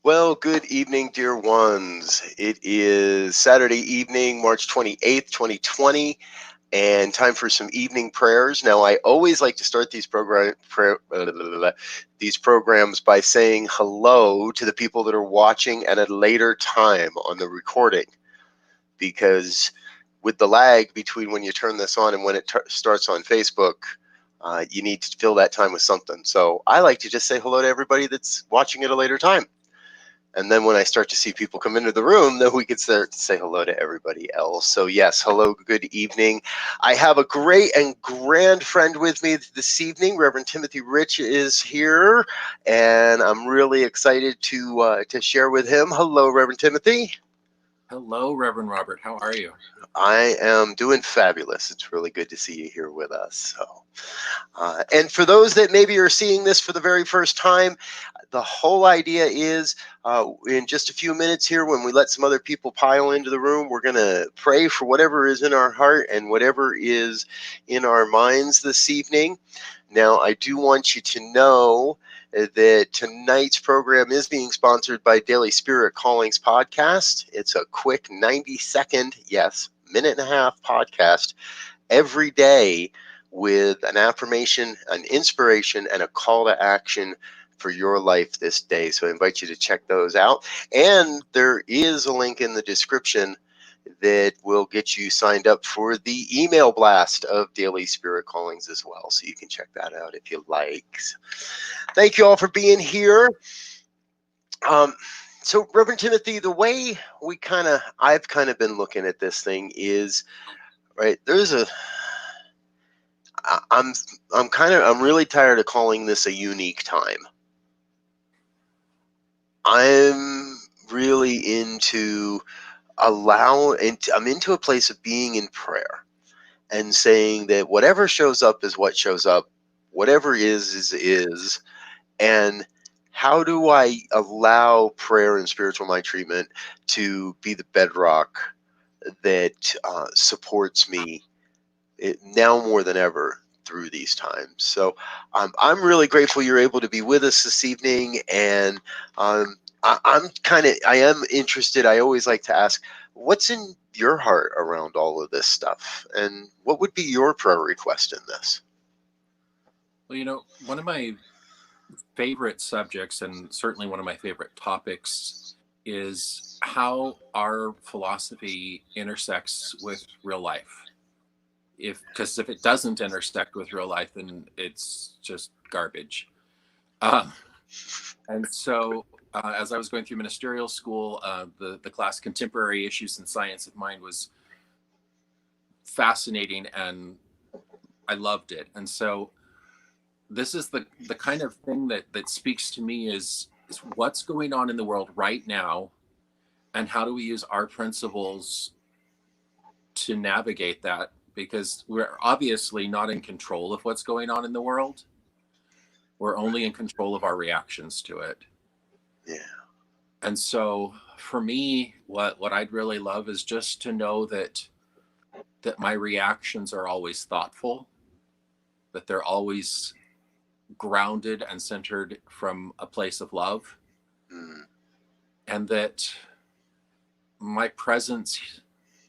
Well, good evening, dear ones. It is Saturday evening, March 28th, 2020, and time for some evening prayers. Now, I always like to start these programs by saying hello to the people that are watching at a later time on the recording, because with the lag between when you turn this on and when it starts on Facebook, you need to fill that time with something. So I like to just say hello to everybody that's watching at a later time. And then when I start to see people come into the room, then we can start to say hello to everybody else. So yes, hello, good evening. I have a great and grand friend with me this evening. Reverend Timothy Rich is here, and I'm really excited to share with him. Hello, Reverend Timothy. Hello, Reverend Robert. How are you? I am doing fabulous. It's really good to see you here with us. And for those that maybe are seeing this for the very first time, the whole idea is in just a few minutes here, when we let some other people pile into the room, we're going to pray for whatever is in our heart and whatever is in our minds this evening. Now, I do want you to know that tonight's program is being sponsored by Daily Spirit Callings Podcast. It's a quick 90-second, yes, minute and a half podcast every day with an affirmation, an inspiration, and a call to action for your life this day. So I invite you to check those out. And there is a link in the description that will get you signed up for the email blast of Daily Spirit Callings as well. So you can check that out if you like. Thank you all for being here. So Reverend Timothy, the way I've kind of been looking at this thing is, right, I'm really tired of calling this a unique time. I'm really I'm into a place of being in prayer and saying that whatever shows up is what shows up, whatever is. And how do I allow prayer and spiritual mind treatment to be the bedrock that supports me now more than ever through these times? So I'm really grateful you're able to be with us this evening, and I am interested. I always like to ask, what's in your heart around all of this stuff, and what would be your prayer request in this? Well, one of my favorite subjects, and certainly one of my favorite topics, is how our philosophy intersects with real life. Because if it doesn't intersect with real life, then it's just garbage. And so as I was going through ministerial school, the class Contemporary Issues in Science of Mind was fascinating, and I loved it. And so this is the kind of thing that speaks to me is what's going on in the world right now, and how do we use our principles to navigate that, because we're obviously not in control of what's going on in the world. We're only in control of our reactions to it. Yeah. And so for me, what I'd really love is just to know that my reactions are always thoughtful, that they're always grounded and centered from a place of love, and that my presence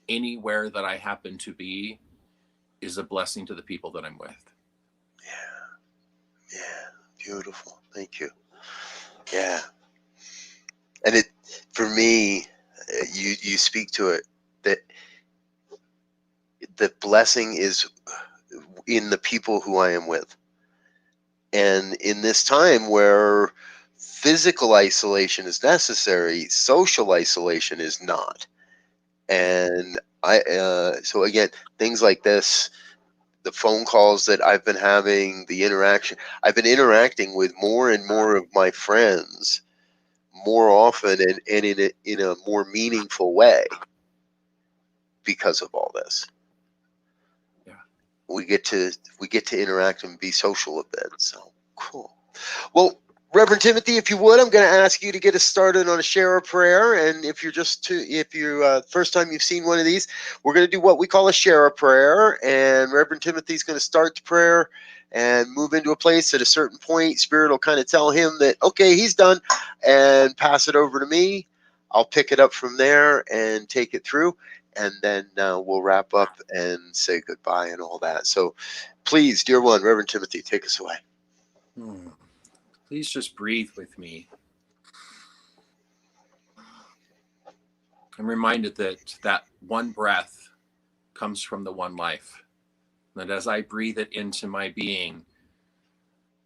anywhere that I happen to be is a blessing to the people that I'm with. Yeah, beautiful. Thank you. Yeah. And for me, you speak to it, that the blessing is in the people who I am with. And in this time where physical isolation is necessary, social isolation is not. And so again, things like this, the phone calls that I've been having, the interaction, I've been interacting with more and more of my friends more often and in a more meaningful way because of all this. Yeah. We get to interact and be social a bit. So cool. Well, Reverend Timothy, if you would, I'm going to ask you to get us started on a share of prayer. And if you're first time you've seen one of these, we're going to do what we call a share of prayer. And Reverend Timothy's going to start the prayer and move into a place at a certain point. Spirit will kind of tell him that, okay, he's done. and pass it over to me. I'll pick it up from there and take it through, and then we'll wrap up and say goodbye and all that. So please, dear one, Reverend Timothy, take us away. Please just breathe with me. I'm reminded that that one breath comes from the one life. That as I breathe it into my being,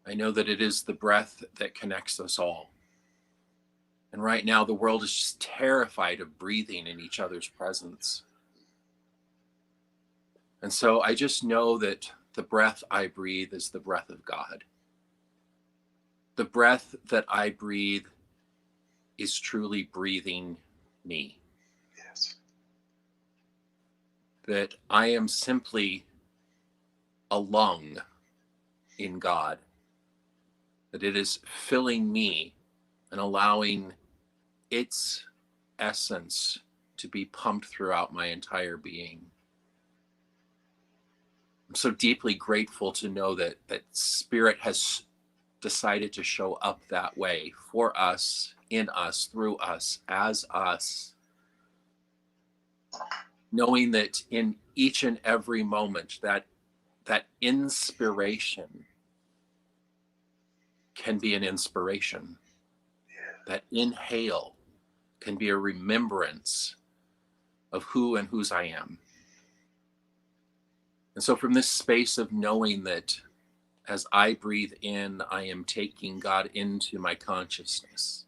I know that it is the breath that connects us all. And right now, the world is just terrified of breathing in each other's presence. And so I just know that the breath I breathe is the breath of God. The breath that I breathe is truly breathing me. Yes. That I am simply a lung in God. That it is filling me and allowing its essence to be pumped throughout my entire being. I'm so deeply grateful to know that Spirit has decided to show up that way for us, in us, through us, as us. Knowing that in each and every moment that inspiration can be an inspiration. That inhale can be a remembrance of who and whose I am. And so from this space of knowing that as I breathe in, I am taking God into my consciousness,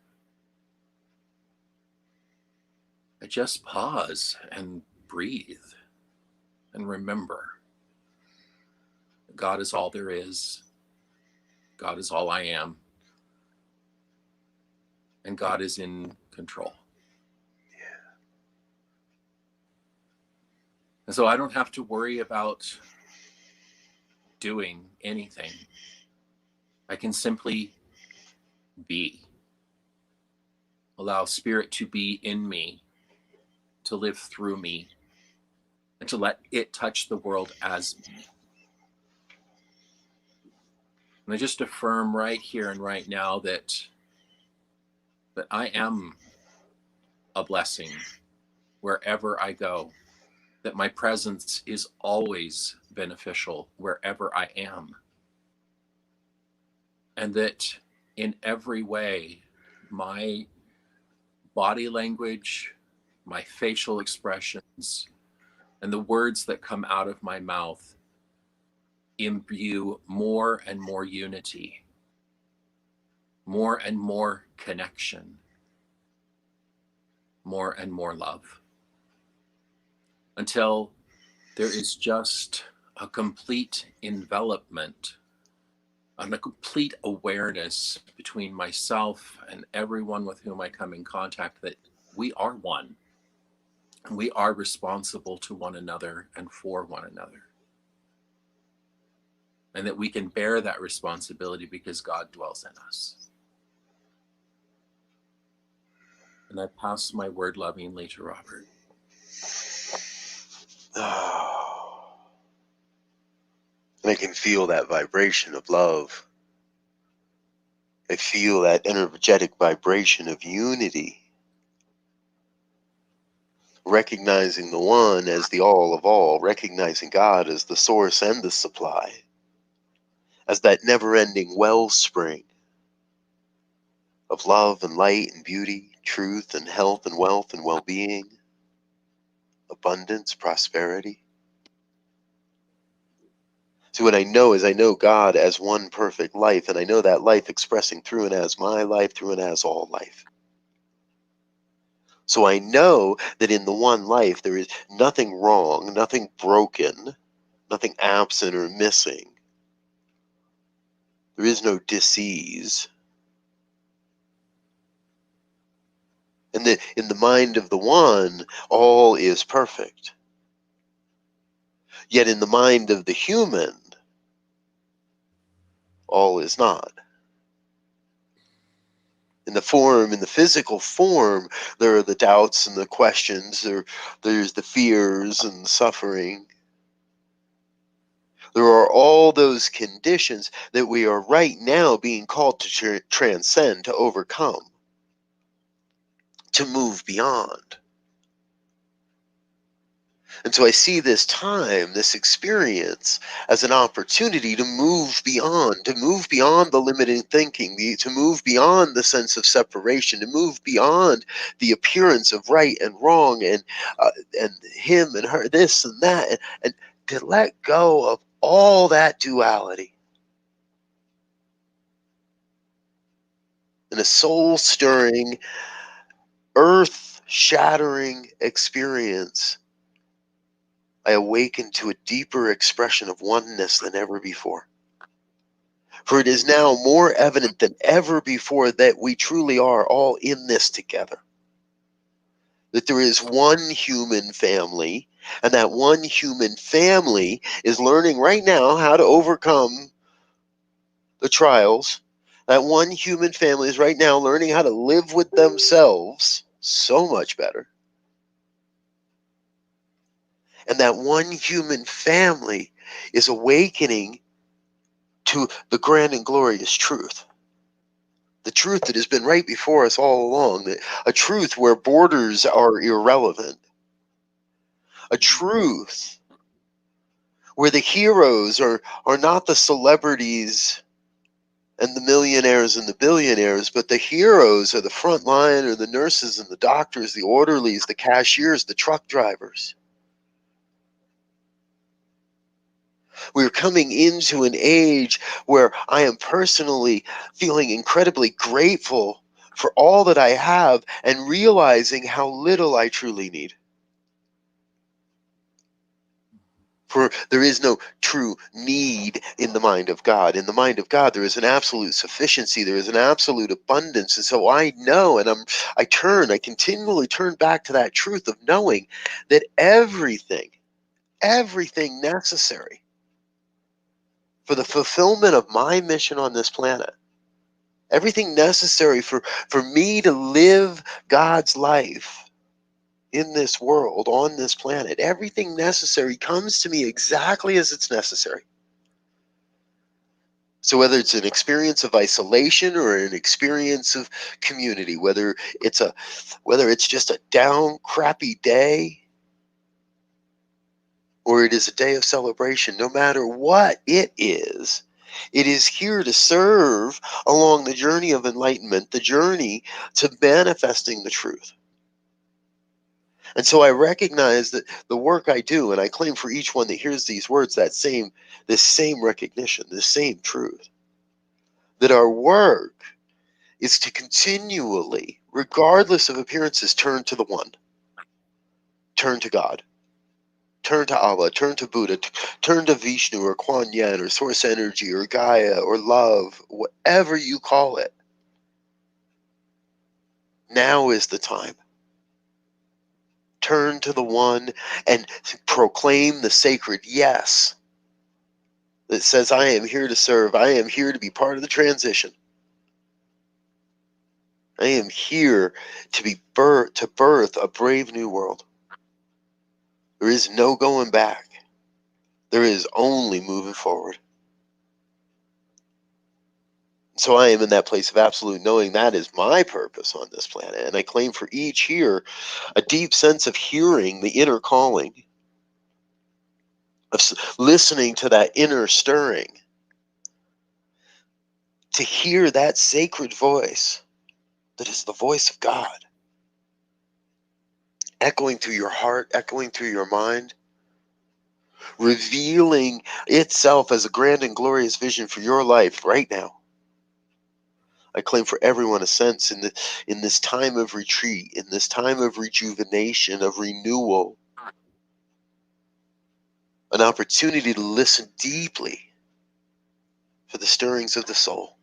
I just pause and breathe and remember God is all there is. God is all I am. And God is in control. And so I don't have to worry about doing anything. I can simply be. Allow Spirit to be in me, to live through me, and to let it touch the world as me. And I just affirm right here and right now that I am a blessing wherever I go, that my presence is always beneficial wherever I am, and that in every way, my body language, my facial expressions, and the words that come out of my mouth imbue more and more unity, more and more connection, more and more love, until there is just a complete envelopment and a complete awareness between myself and everyone with whom I come in contact that we are one. And we are responsible to one another and for one another. And that we can bear that responsibility because God dwells in us. And I pass my word lovingly to Robert. Oh. And I can feel that vibration of love. I feel that energetic vibration of unity. Recognizing the one as the all of all, recognizing God as the source and the supply, as that never-ending wellspring of love and light and beauty, truth and health and wealth and well-being, abundance, prosperity. So what I know is I know God as one perfect life, and I know that life expressing through and as my life, through and as all life. So I know that in the one life there is nothing wrong, nothing broken, nothing absent or missing. There is no disease. And in the mind of the one, all is perfect. Yet in the mind of the human, all is not. In the physical form, there are the doubts and the questions, there's the fears and suffering. There are all those conditions that we are right now being called to transcend, to overcome. to move beyond. And so I see this time, this experience, as an opportunity to move beyond, the limiting thinking, to move beyond the sense of separation, to move beyond the appearance of right and wrong, and him and her, this and that, and to let go of all that duality in a soul-stirring, earth-shattering experience. I awaken to a deeper expression of oneness than ever before. For it is now more evident than ever before that we truly are all in this together. That there is one human family, and that one human family is learning right now how to overcome the trials. That one human family is right now learning how to live with themselves so much better. And that one human family is awakening to the grand and glorious truth. The truth that has been right before us all along. A truth where borders are irrelevant. A truth where the heroes are not the celebrities and the millionaires and the billionaires, but the heroes are the front line, or the nurses and the doctors, the orderlies, the cashiers, the truck drivers. We're coming into an age where I am personally feeling incredibly grateful for all that I have and realizing how little I truly need. For there is no true need in the mind of God. In the mind of God, there is an absolute sufficiency. There is an absolute abundance. And so I know, and I continually turn back to that truth of knowing that everything necessary for the fulfillment of my mission on this planet, everything necessary for me to live God's life in this world, on this planet, everything necessary comes to me exactly as it's necessary. So whether it's an experience of isolation or an experience of community, whether it's just a down crappy day, or it is a day of celebration, no matter what it is here to serve along the journey of enlightenment, the journey to manifesting the truth. And so I recognize that the work I do, and I claim for each one that hears these words, this same recognition, this same truth, that our work is to continually, regardless of appearances, turn to the one, turn to God. Turn to Allah, turn to Buddha, turn to Vishnu or Kuan Yin or Source Energy or Gaia or love, whatever you call it. Now is the time. Turn to the one and proclaim the sacred yes that says, I am here to serve. I am here to be part of the transition. I am here to birth a brave new world. There is no going back. There is only moving forward. So I am in that place of absolute knowing that is my purpose on this planet. And I claim for each here a deep sense of hearing the inner calling, of listening to that inner stirring, to hear that sacred voice that is the voice of God, echoing through your heart, echoing through your mind, revealing itself as a grand and glorious vision for your life right now. I claim for everyone a sense in this time of retreat, in this time of rejuvenation, of renewal, an opportunity to listen deeply for the stirrings of the soul,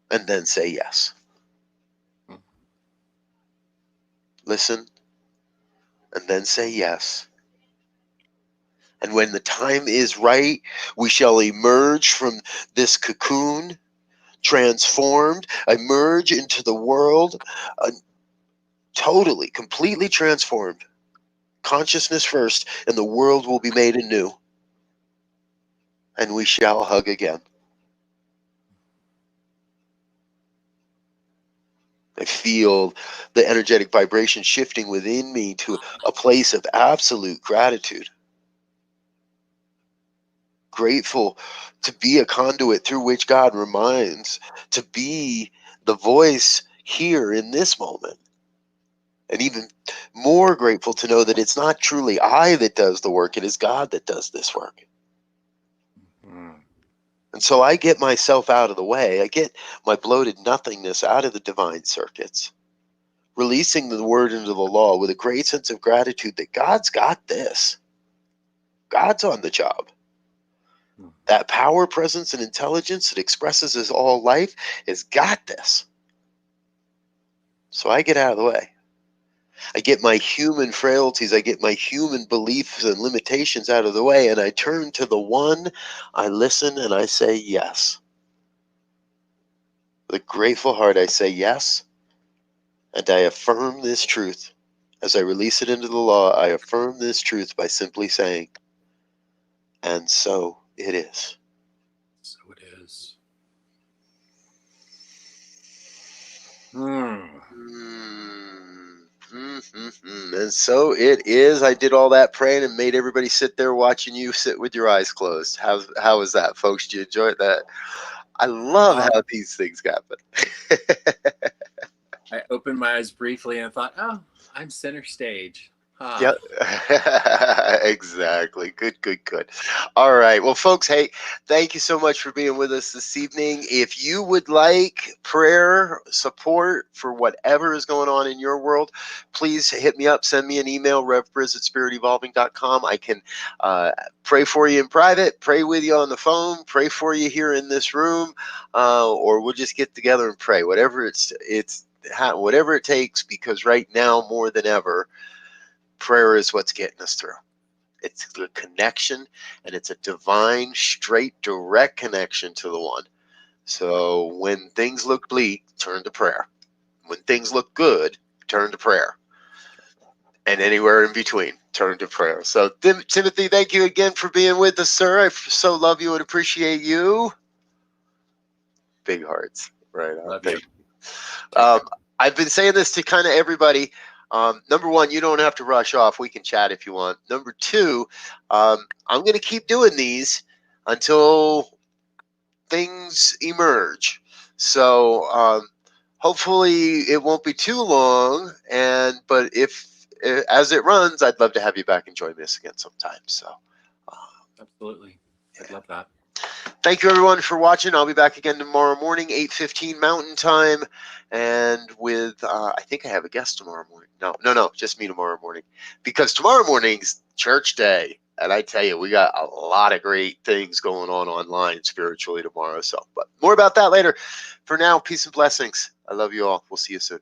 and then say yes. Listen, and then say yes. And when the time is right, we shall emerge from this cocoon, transformed, emerge into the world, totally, completely transformed. Consciousness first, and the world will be made anew. And we shall hug again. I feel the energetic vibration shifting within me to a place of absolute gratitude. Grateful to be a conduit through which God reminds, to be the voice here in this moment. And even more grateful to know that it's not truly I that does the work, it is God that does this work. Mm. And so I get myself out of the way. I get my bloated nothingness out of the divine circuits, releasing the word into the law with a great sense of gratitude that God's got this. God's on the job. That power, presence, and intelligence that expresses as all life has got this. So I get out of the way. I get my human frailties, I get my human beliefs and limitations out of the way, and I turn to the one, I listen, and I say yes. With a grateful heart, I say yes, and I affirm this truth. As I release it into the law, I affirm this truth by simply saying, and so it is. So it is. Mm. And so it is. I did all that praying and made everybody sit there watching you sit with your eyes closed. How was that, folks? Did you enjoy that? I love how these things happen. I opened my eyes briefly and thought, oh, I'm center stage. Yeah, exactly. Good. All right. Well, folks, hey, thank you so much for being with us this evening. If you would like prayer support for whatever is going on in your world, please hit me up. Send me an email, revbriz@spiritevolving.com. I can pray for you in private, pray with you on the phone, pray for you here in this room, or we'll just get together and pray. Whatever whatever it takes, because right now more than ever, prayer is what's getting us through. It's the connection, and it's a divine, straight, direct connection to the one. So when things look bleak, turn to prayer. When things look good, turn to prayer. And anywhere in between, turn to prayer. So Timothy, thank you again for being with us, sir. I so love you and appreciate you. Big hearts. Right on. Love you. I've been saying this to kind of everybody. Number one, you don't have to rush off. We can chat if you want. Number two, I'm going to keep doing these until things emerge. So hopefully it won't be too long. But if as it runs, I'd love to have you back and join us again sometime. So Absolutely. I'd love that. thank you, everyone, for watching. I'll be back again tomorrow morning, 8:15 Mountain Time. And with, I think I have a guest tomorrow morning. No, just me tomorrow morning. Because tomorrow morning's church day. And I tell you, we got a lot of great things going on online spiritually tomorrow. So, but more about that later. For now, peace and blessings. I love you all. We'll see you soon.